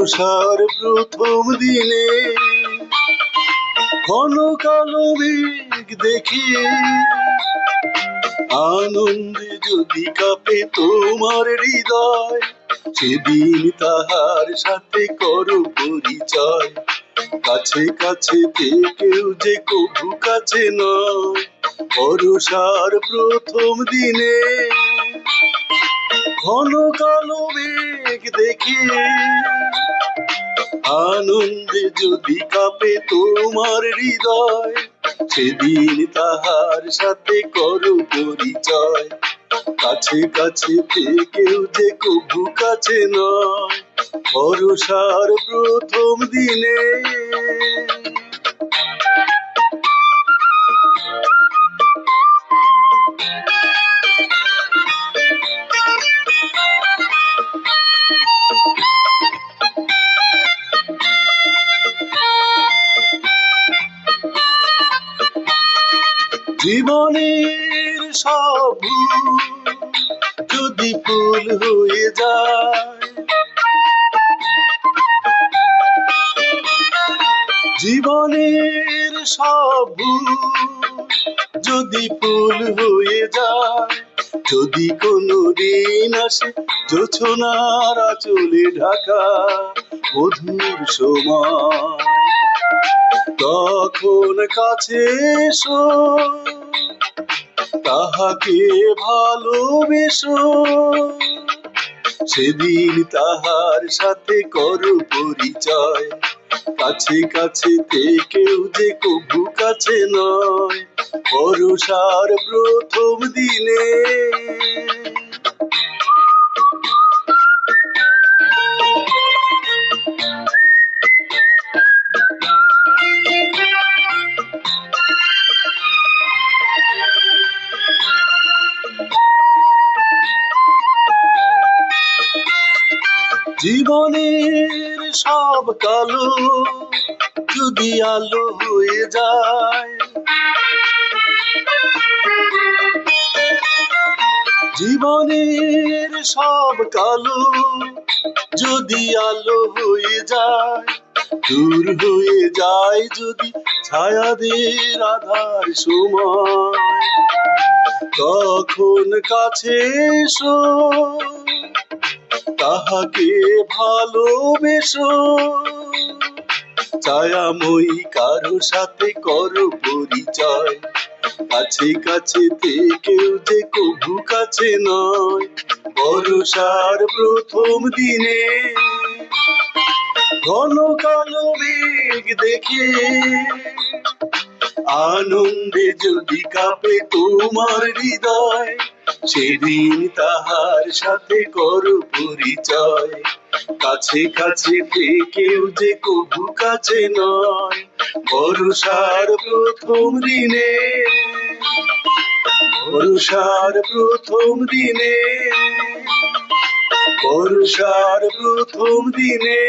বর্ষার প্রথম দিনে ঘন কালো মেঘ দেখে আনন্দে যদি কাঁপে তোমার হৃদয়, সেদিন তাহার সাথে করো পরিচয়। কাছে কাছে থেকেও যে কভু কাছে নয়, বর্ষার প্রথম দিনে ঘন কালো মেঘ দেখে আনন্দে যদি কাঁপে তোমার হৃদয়, সেদিন তাহার সাথে করো পরিচয়। কাছে কাছে থেকেও যে কভু কাছে নয়, বর্ষার প্রথম দিনে। জীবনের সব ভুল যদি ফুল হয়ে যায়, জীবনের সব ভুল যদি ফুল হয়ে যায়, যদি কোনো দিন আসে জোছনার আঁচলে ঢাকা মধুর সময়, তখন কাছে এসো তাহাকে ভালোবেসো। সেদিন তাহার সাথে করো পরিচয়। কাছে কাছে থেকেও যে কভু কাছে নয়, বর্ষার প্রথম দিনে। জীবনের সব কালো যদি আলো হয়ে যায়, জীবনের সব কালো যদি আলো হয়ে যায়, দূর হয়ে যায় যদি ছায়াদের আধার সময়, তখন কাছে এসো তাহাকে ভালোবেসো। ছায়াময়ী কারো সাথে করো পরিচয়। কাছে কাছে থেকেও যে কভু কাছে নয়, বর্ষার প্রথম দিনে ঘন কালো মেঘ দেখে আনন্দে যদি কাঁপে তোমার হৃদয়, সেদিন তাহার সাথে করো পরিচয়। কাছে কাছে থেকেও যে কভু কাছে নয়, বর্ষার প্রথম দিনে, বর্ষার প্রথম দিনে, বর্ষার প্রথম দিনে।